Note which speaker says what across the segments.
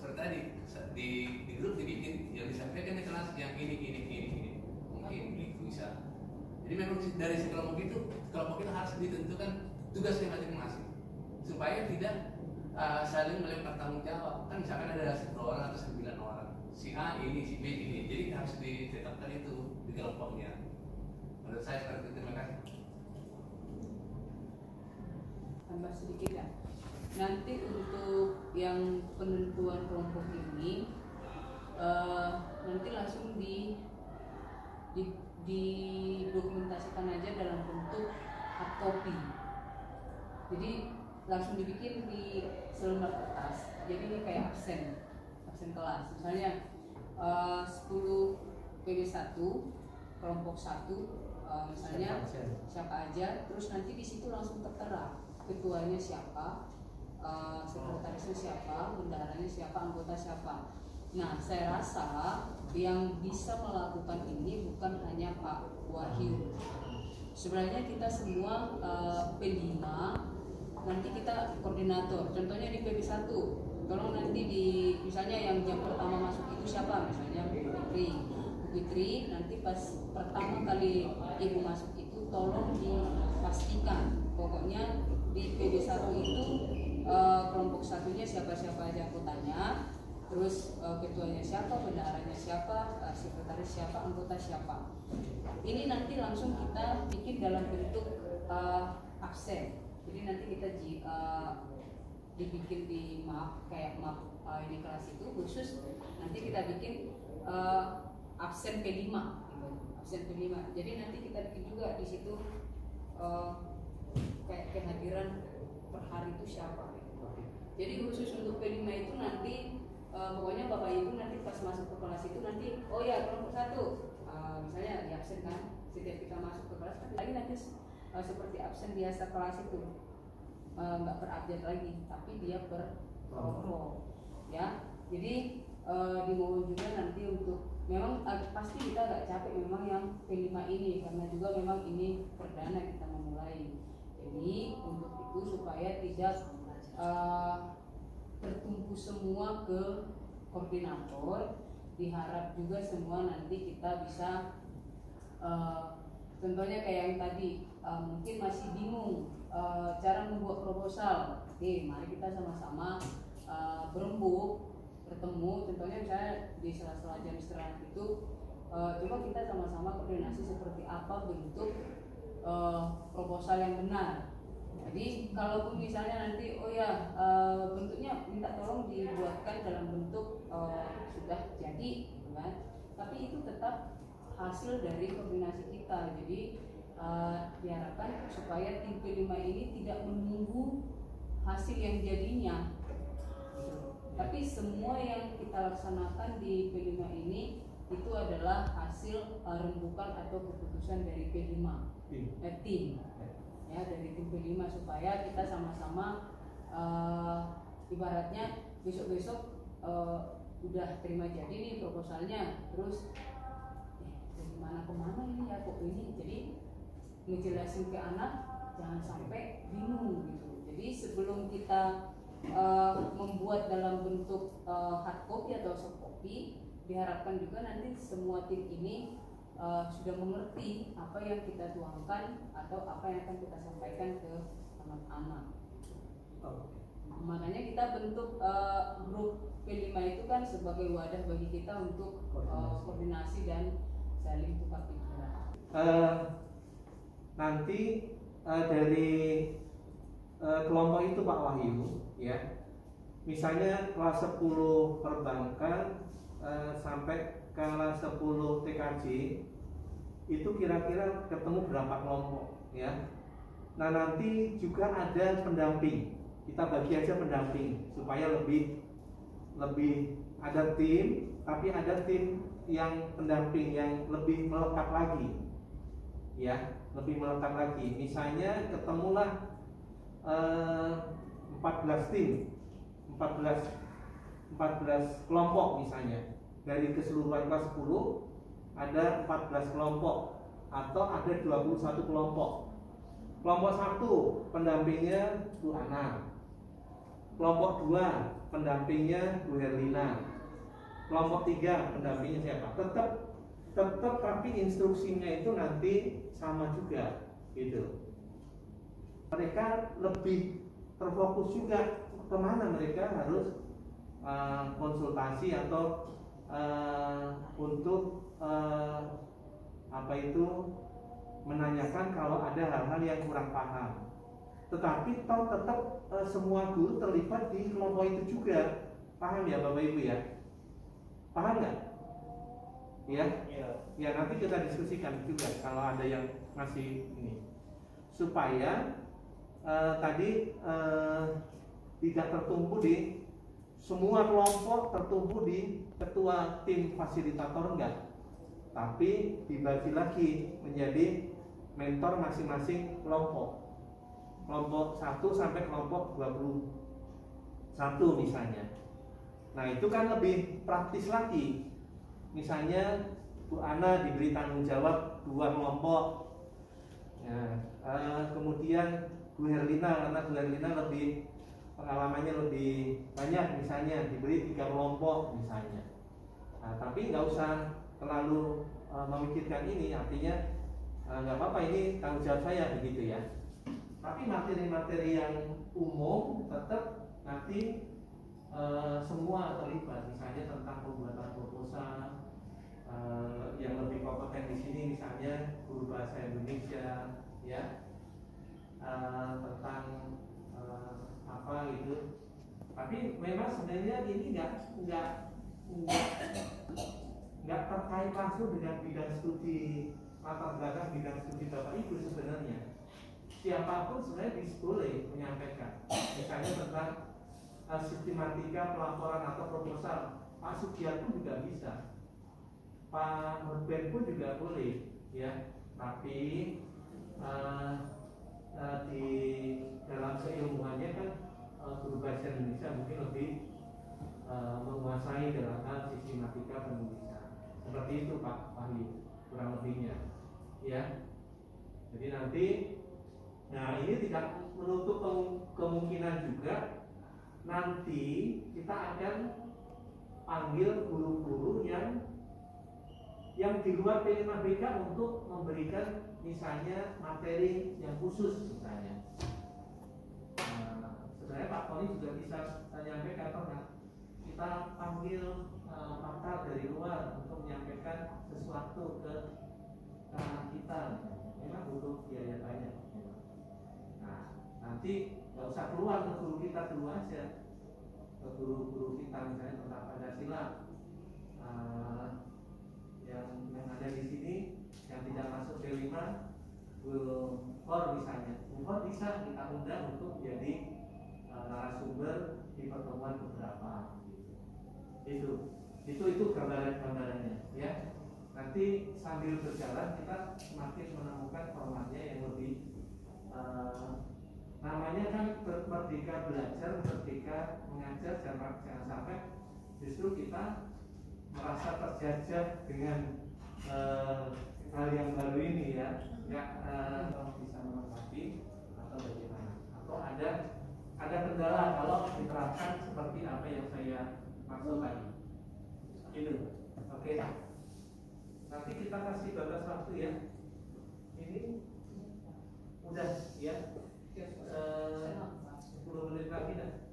Speaker 1: seperti tadi di grup dibikin yang disampaikan di kelas yang ini mungkin begitu bisa. Jadi memang dari kelompok itu harus ditentukan tugasnya masing-masing supaya tidak saling melempar tanggung jawab. Kan misalkan ada 10 orang atau 9 orang, si A ini, si B ini, jadi harus ditetapkan itu di kelompoknya. Menurut saya seperti itu. Terima kasih.
Speaker 2: Tambah sedikit ya. Nanti untuk yang penentuan kelompok ini nanti langsung didokumentasikan aja dalam bentuk hard copy. Jadi langsung dibikin di selembar kertas. Jadi ini kayak absen kelas. Misalnya 10 PB1 kelompok 1 misalnya siapa aja, terus nanti di situ langsung tertera ketuanya siapa, sekretarisnya siapa, bendaharanya siapa, anggota siapa. Nah, saya rasa yang bisa melakukan ini bukan hanya Pak Wahyu. Sebenarnya kita semua P5, nanti kita koordinator. Contohnya di PB1, tolong nanti misalnya yang jam pertama masuk itu siapa? Misalnya Bu Fitri, nanti pas pertama kali Ibu masuk itu tolong dipastikan. Pokoknya di PB1 itu kelompok satunya siapa-siapa aja anggotanya, terus ketuanya siapa, bendaharanya siapa, sekretaris siapa, anggota siapa. Ini nanti langsung kita bikin dalam bentuk absen. Jadi nanti kita dibikin di map, kayak map ini kelas itu khusus. Nanti kita bikin absen P5 gitu. Absen P5. Jadi nanti kita bikin juga di situ kayak kehadiran per hari itu siapa gitu. Jadi khusus untuk P5 itu nanti pokoknya Bapak Ibu nanti pas masuk ke kelas itu nanti oh ya kelompok 1 misalnya di absen kan, setiap kita masuk ke kelas kan lagi nanti seperti absen biasa kelas itu nggak per-update lagi, tapi dia per kelompok ya. Jadi dimohon juga nanti untuk memang pasti kita nggak capek memang yang P5 ini, karena juga memang ini perdana kita memulai. Jadi untuk itu supaya tidak tertumpu semua ke koordinator, diharap juga semua nanti kita bisa contohnya kayak yang tadi mungkin masih bingung cara membuat proposal. Oke, mari kita sama-sama berembuk bertemu, contohnya misalnya di sela-sela jam istirahat itu coba kita sama-sama koordinasi seperti apa bentuk proposal yang benar. Jadi kalaupun misalnya nanti oh ya bentuknya minta tolong dibuatkan dalam bentuk sudah jadi kan, tapi itu tetap hasil dari koordinasi kita. Jadi diharapkan supaya tim P5 ini tidak menunggu hasil yang jadinya, tapi semua yang kita laksanakan di P5 ini itu adalah hasil rembukan atau keputusan dari P5 tim ya, dari tim P5, supaya kita sama-sama ibaratnya besok-besok udah terima jadi nih proposalnya, terus dari mana ke mana ini ya kok ini, jadi ngejelasin ke anak jangan sampai bingung gitu. Jadi sebelum kita membuat dalam bentuk hard copy atau soft copy, diharapkan juga nanti semua tim ini sudah mengerti apa yang kita tuangkan atau apa yang akan kita sampaikan ke anak-anak. Makanya kita bentuk grup P5 itu kan sebagai wadah bagi kita untuk koordinasi dan saling tukar pikiran.
Speaker 3: Nanti dari kelompok itu Pak Wahyu ya, misalnya kelas 10 perbankan sampai kelas 10 TKJ itu kira-kira ketemu berapa kelompok ya. Nah nanti juga ada pendamping, kita bagi aja pendamping supaya lebih ada tim, tapi ada tim yang pendamping yang lebih melekat lagi ya, lebih melekat lagi. Misalnya ketemulah 14 tim, 14 kelompok misalnya, dari keseluruhan kelas 10 ada 14 kelompok atau ada 21 kelompok. Kelompok 1 pendampingnya Bu Ana, kelompok 2 pendampingnya Bu Herlina. Kelompok 3 pendampingnya siapa? Tetap tapi instruksinya itu nanti sama juga gitu. Mereka lebih terfokus juga kemana mereka harus konsultasi atau untuk apa itu menanyakan kalau ada hal-hal yang kurang paham. Tetapi tetap semua guru terlibat di kelompok itu juga. Paham ya Bapak Ibu ya? Paham nggak? Ya? Ya nanti kita diskusikan juga kalau ada yang masih ini. Supaya tadi tidak tertumpu di semua kelompok, tertumpu di ketua tim fasilitator enggak. Tapi dibagi lagi menjadi mentor masing-masing kelompok. Kelompok 1 sampai kelompok 21 misalnya. Nah itu kan lebih praktis lagi. Misalnya Bu Ana diberi tanggung jawab 2 kelompok. Nah, kemudian Bu Herlina, karena Bu Herlina lebih pengalamannya lebih banyak, misalnya diberi 3 kelompok misalnya. Nah, tapi nggak usah terlalu memikirkan ini, artinya nggak apa-apa, ini tanggung jawab saya begitu ya. Tapi materi-materi yang umum tetap nanti semua terlibat, misalnya tentang pembuatan proposal. Yang lebih kompeten di sini misalnya guru bahasa Indonesia, ya, tentang apa gitu. Tapi memang sebenarnya ini nggak terkait langsung dengan bidang studi, latar belakang bidang studi Bapak Ibu sebenarnya. Siapapun sebenarnya boleh menyampaikan, misalnya tentang sistematika pelaporan atau proposal. Pak Sugiarto juga bisa, Pak Nurben pun juga boleh, ya. Tapi di dalam keilmuannya kan guru bahasa Indonesia mungkin lebih menguasai dalam hal sistematika penulisan. Seperti itu Pak Wahyu, kurang lebihnya, ya. Jadi nanti, nah ini tidak menutup kemungkinan juga nanti kita akan panggil guru-guru yang di luar P5BK untuk memberikan misalnya materi yang khusus misalnya. Sebenarnya Pak Tony juga bisa menyampaikan, kita panggil pakar dari luar untuk menyampaikan sesuatu ke anak kita. Memang butuh biaya banyak. Nah, nanti nggak usah keluar ke guru kita dulu aja, ke guru-guru kita misalnya tentang Pancasila. Yang ada di sini yang tidak masuk P5, Bu Hor misalnya, Bu Hor bisa kita undang untuk menjadi narasumber di pertemuan beberapa. Itu gambarannya, ya. Nanti sambil berjalan kita semakin menemukan formatnya yang lebih namanya kan merdeka belajar, merdeka mengajar, jangan sampai justru kita merasa terjajah dengan hal yang baru ini, ya. Nggak bisa melengkapi atau bagaimana, atau ada kendala kalau diterapkan seperti apa yang saya maksud tadi. Itu, oke. Nanti kita kasih batas waktu ya. Ini udah ya. 10 menit lagi dah.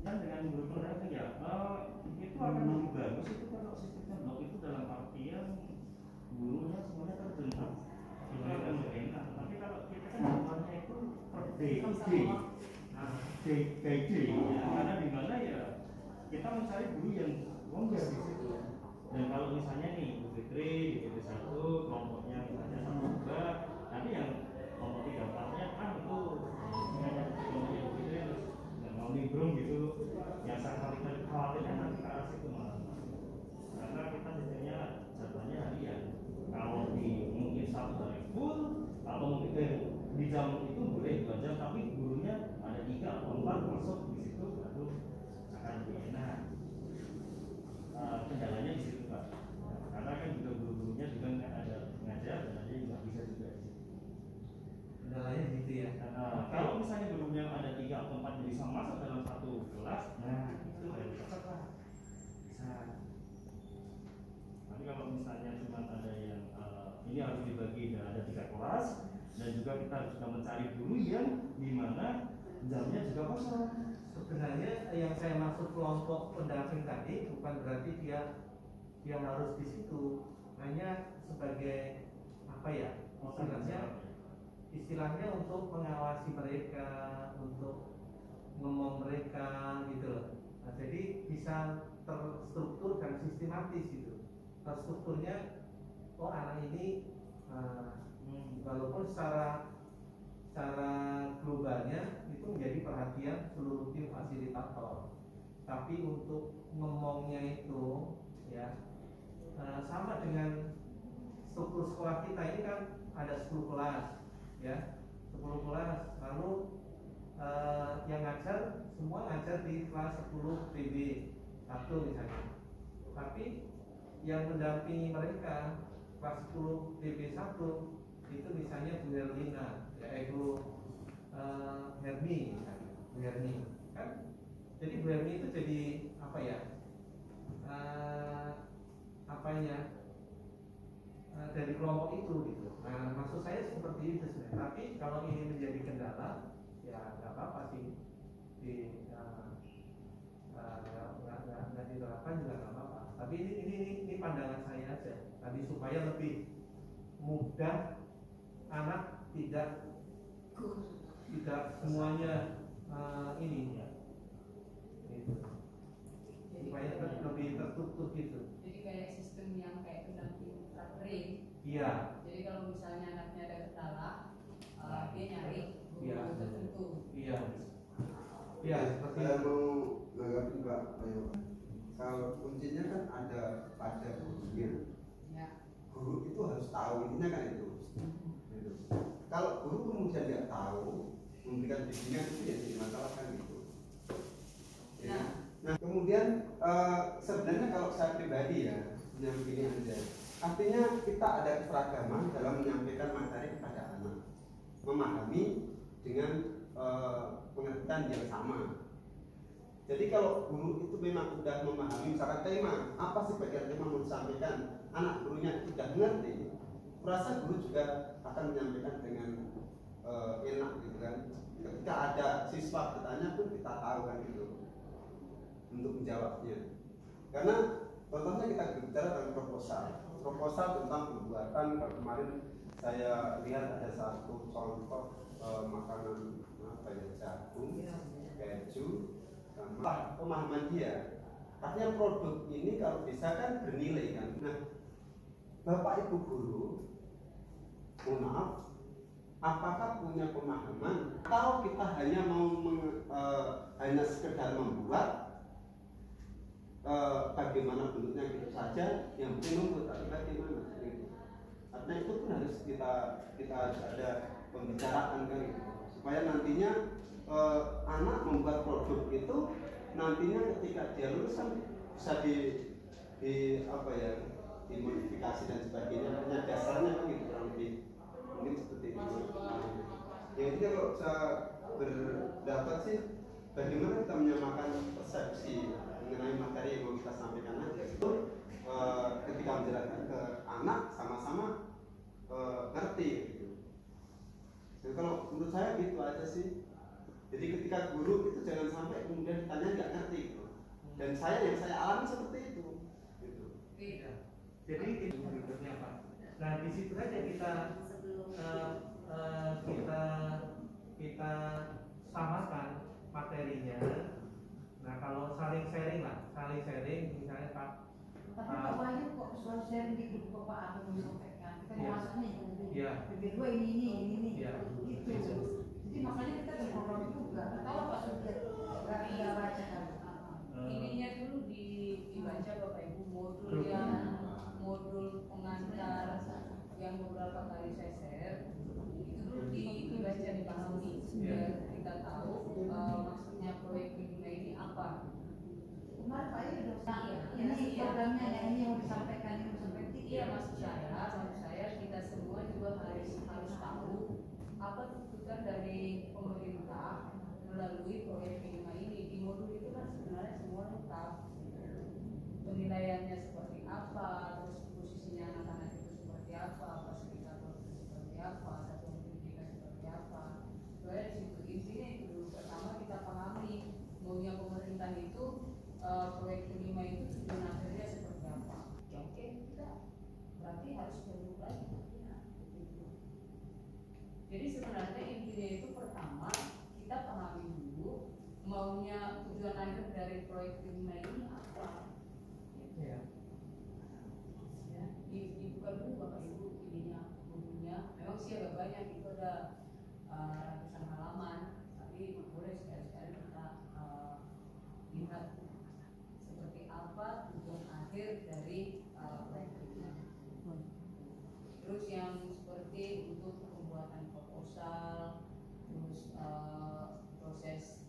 Speaker 4: Dan dengan guru ya, itu akan lebih bagus itu kalau sistemnya blok itu dalam artian gurunya semuanya terbentuk, itu akan lebih enak. Tapi kalau kita kan jadwalnya itu per day, ya, karena di mana ya kita mencari guru yang longgar di situ. Dan kalau misalnya nih Bu Fitri di PT1 kelompoknya misalnya sama juga, nanti yang kelompok 3-4-nya kan itu kelompoknya Bu Fitri terus nggak mau nimbrung gitu. Yang saya khawatirnya nanti ke arah situ malah. Karena kita biasanya jadwalnya harian. Kalau di mungkin 1 hari full, atau mungkin di jam itu boleh 2 jam, tapi gurunya ada 3 atau 4 masuk di situ, baru akan lebih enak. Kendalanya di situ Pak, karena kan juga guru-gurunya juga nggak ada ngajar dan ada yang nggak bisa juga di situ.
Speaker 3: Kendalanya gitu ya.
Speaker 4: Kalau misalnya gurunya ada 3 atau 4 yang bisa masuk dalam satu kelas, nah mencari guru yang dimana jamnya juga kosong.
Speaker 3: Sebenarnya yang saya maksud kelompok pendamping tadi bukan berarti dia harus di situ, hanya sebagai apa ya, istilahnya untuk mengawasi mereka, untuk ngomong mereka gitu loh. Nah, jadi bisa terstruktur dan sistematis gitu. Terstrukturnya, oh anak ini walaupun secara globalnya itu menjadi perhatian seluruh tim fasilitator, tapi untuk ngomongnya itu ya sama dengan struktur sekolah kita ini kan ada 10 kelas ya, 10 kelas, lalu yang ngajar semua ngajar di kelas 10 PB 1 misalnya, tapi yang mendampingi mereka kelas 10 PB 1 itu misalnya Bu Herlina ya, Bu Hermi misalnya, Bu Hermi kan, jadi Bu Hermi itu jadi apa ya, dari kelompok itu gitu. Nah, maksud saya seperti itu sebenarnya. Tapi kalau ini menjadi kendala, ya nggak apa-apa sih. Nggak diterapkan juga nggak apa-apa. Tapi ini pandangan saya aja. Tadi supaya lebih mudah, anak tidak semuanya ini ya. Gitu. Supaya lebih tertutup gitu.
Speaker 2: Jadi kayak sistem yang kayak pendamping praktek.
Speaker 3: Iya.
Speaker 2: Jadi kalau misalnya anaknya ada kendala, dia nyari guru tertentu.
Speaker 3: Iya. Iya.
Speaker 5: Saya mau menanggapi Mbak Ayu. Kalau kuncinya kan ada pada gurunya.
Speaker 2: Ya.
Speaker 5: Guru itu harus tahu, intinya kan itu. Gitu. Kalau guru kemudian tidak tahu memberikan bimbingan, itu ya jadi masalah kan gitu. Ya. Nah kemudian sebenarnya kalau saya pribadi ya begini aja. Artinya kita ada keseragaman dalam menyampaikan materi kepada anak, memahami dengan pengertian yang sama. Jadi kalau guru itu memang sudah memahami misalkan tema, apa sih bagian tema mau disampaikan, anak gurunya sudah mengerti, merasa guru juga akan menyampaikan dengan enak gitu kan. Ketika ada siswa bertanya pun kita tahu kan gitu untuk menjawabnya. Karena contohnya kita berbicara tentang proposal tentang pembuatan. Kalau kemarin saya lihat ada satu contoh makanan apa ya, jagung, keju, sama pemahaman dia. Artinya produk ini kalau bisa kan bernilai kan. Nah, Bapak Ibu guru, mohon maaf, apakah punya pemahaman atau kita hanya mau hanya sekedar membuat bagaimana bentuknya gitu saja, yang penting membuat, tapi bagaimana gitu. Artinya itu pun harus kita harus ada pembicaraan kan gitu, supaya nantinya anak membuat produk itu nantinya ketika dia lulus kan bisa di apa ya, dimodifikasi dan sebagainya. Artinya dasarnya kan gitu, kurang lebih mungkin seperti itu. Yang ini kalau saya berdapat sih, bagaimana kita menyamakan persepsi mengenai materi yang mau kita sampaikan aja itu ketika menjelaskan ke anak sama-sama ngerti gitu. Jadi kalau menurut saya gitu aja sih. Jadi ketika guru itu jangan sampai kemudian ditanya nggak ngerti gitu. Dan yang saya alami seperti itu. Gitu.
Speaker 3: Iya. Jadi itu berikutnya Pak. Nah di situ aja kita samakan materinya. Nah kalau saling sharing misalnya Pak.
Speaker 6: Tapi Pak Wahyu kok selalu sharing di grup Bapak aku menyampaikan. Kita mau masuk nih, kedua ini, gitu. Jadi makanya kita berprogram juga. Kalau Pak Sudir nggak baca kan?
Speaker 2: Ininya dulu dibaca Bapak Ibu modul pengantar yang beberapa kali saya share itu dulu dibaca, dipahami biar kita tahu maksudnya proyek Bina ini apa.
Speaker 6: Kemarin Pak Ayu ini programnya yang ini yang disampaikan
Speaker 2: Iya, maksud saya kita semua juga harus tahu apa tuntutan dari pemerintah melalui proyek Bina ini. Di modul itu kan sebenarnya semua lengkap, penilaiannya seperti apa, terus posisinya anak-anak itu seperti apa, fasilitator itu seperti apa, satuan pendidikan seperti apa, proyek kelima itu tujuan akhirnya seperti apa? Ya oke, kita berarti harus berubah lagi. Jadi sebenarnya intinya itu pertama kita pahami dulu maunya tujuan akhir dari proyek kelima ini apa.
Speaker 3: Ya.
Speaker 2: Ya, dibuka dulu Bapak Ibu ininya bukunya. Memang sih agak banyak, itu ada ratusan halaman, tapi boleh sekali-sekali kita lihat seperti apa tujuan akhir dari proyek ini. Terus yang seperti untuk pembuatan proposal, terus proses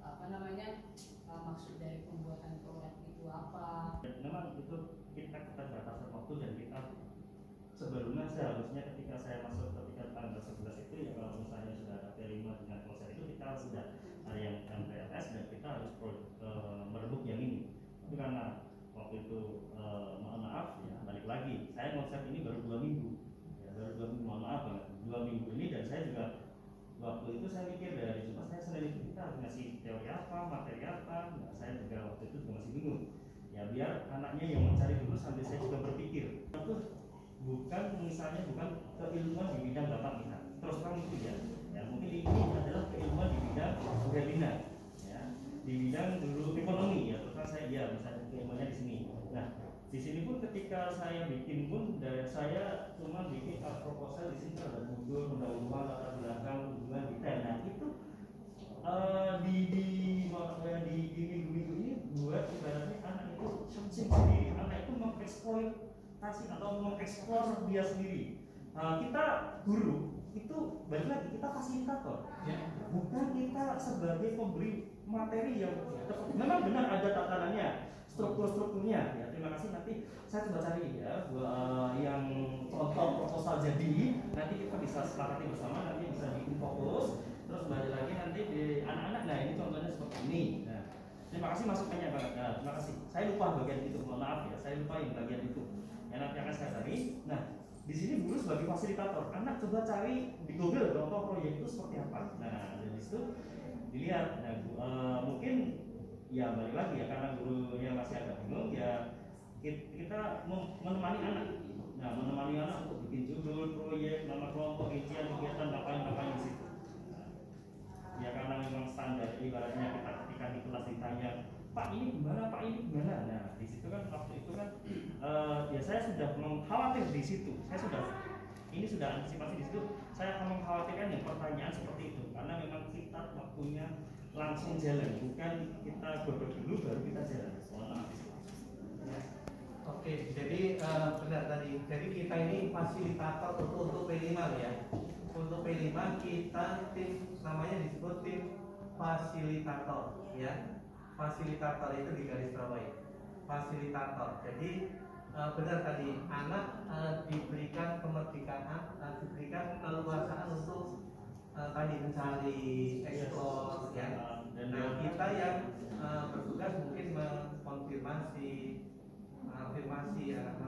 Speaker 2: apa namanya maksud dari pembuatan proyek itu apa.
Speaker 4: Memang itu kita keterbatasan waktu dan kita sebelumnya seharusnya ketika saya masuk ketika tanggal 11 itu ya kalau misalnya sudah ada P5 dengan konsep itu kita sudah ada yang MPLS dan kita harus merebut yang ini. Tapi karena waktu itu mohon maaf ya balik lagi saya konsep ini baru 2 minggu ya, baru 2 minggu, mohon maaf banget 2 minggu ini, dan saya juga waktu itu saya mikir dari Jumat saya Senin itu kita harus ngasih teori apa, materi apa. Nah, saya juga waktu itu juga masih bingung ya, biar anaknya yang mencari dulu sambil saya juga berpikir itu bukan misalnya bukan keilmuan di bidang bapak kita terus terang itu ya mungkin ini adalah keilmuan di bidang webinar ya, di bidang dulu ekonomi ya, terus saya ya misalnya keilmuannya di sini. Nah di sini pun ketika saya bikin pun saya cuma bikin proposal di sini ada mundur pendahuluan latar belakang hubungan kita. Nah itu di minggu-minggu ini buat ibaratnya anak itu searching sendiri, anak itu mengeksploitasi atau mengeksplor dia sendiri. Kita guru itu balik lagi kita fasilitator ya, bukan kita sebagai pemberi materi yang memang benar ada tatanannya, strukturnya ya. Terima kasih, nanti saya coba cari ya yang contoh proposal jadi nanti kita bisa sepakati bersama, nanti bisa bikin fokus terus balik lagi nanti di anak-anak. Nah ini contohnya seperti ini. Nah terima kasih masukannya banget. Nah, terima kasih, saya lupa bagian itu, mohon maaf ya, saya lupa yang bagian itu yang nanti akan saya cari. Nah di sini guru sebagai fasilitator, anak coba cari di Google contoh proyek itu seperti apa. Nah dari situ dilihat. Nah mungkin ya balik lagi ya karena gurunya masih agak bingung ya, kita menemani anak. Nah menemani anak untuk bikin judul proyek, nama kelompok, rincian kegiatan, ngapain di situ. Ya karena memang standar ibaratnya kita ketika di kelas ditanya Pak ini gimana, Pak ini gimana. Nah di situ kan waktu itu kan ya saya sudah mengkhawatir di situ, saya sudah antisipasi di situ, saya akan mengkhawatirkan yang pertanyaan seperti itu karena memang kita waktunya langsung jalan, bukan kita godok dulu baru kita jalan.
Speaker 3: Oke, jadi benar tadi. Jadi kita ini fasilitator untuk P5 ya. Untuk P5 kita tim namanya disebut tim fasilitator ya. Fasilitator itu di garis bawahi. Fasilitator. Jadi benar tadi, anak diberikan kemerdekaan, diberikan keleluasaan untuk tadi mencari eksplor ya. Nah kita yang bertugas mungkin mengkonfirmasi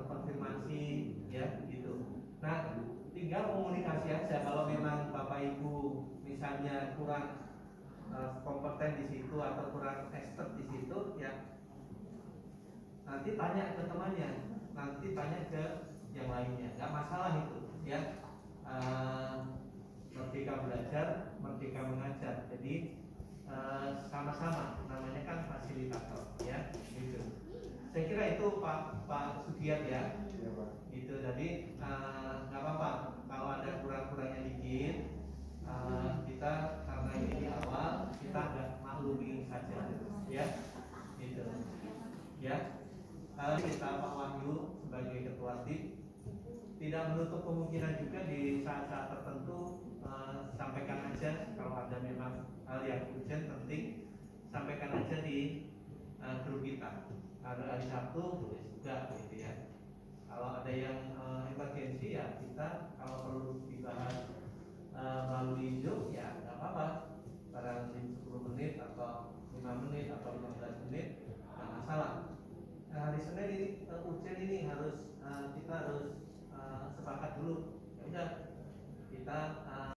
Speaker 3: konfirmasi ya gitu. Nah tinggal komunikasi aja, kalau memang Bapak Ibu misalnya kurang kompeten di situ atau kurang expert di situ ya, nanti tanya ke temannya, nanti tanya ke yang lainnya, nggak masalah itu ya. Merdeka belajar, merdeka mengajar, jadi sama-sama namanya kan fasilitator ya gitu. Saya kira itu Pak Sugiat ya.
Speaker 5: Iya Pak.
Speaker 3: Itu jadi nggak apa-apa kalau ada kurang-kurangnya dikit. Kita karena ini di awal kita agak maklumi saja ya. Gitu. Ya. Kita Pak Wahyu sebagai ketua tim tidak menutup kemungkinan juga di saat-saat tertentu sampaikan aja kalau ada memang hal yang urgent penting, sampaikan aja di grup kita. Ada hari Sabtu boleh juga gitu ya. Kalau ada yang emergensi ya kita kalau perlu dibahas melalui Zoom ya nggak apa-apa, barang 10 menit atau 5 menit atau 15 menit nggak masalah. Hari Senin ini urgent ini harus kita harus sepakat dulu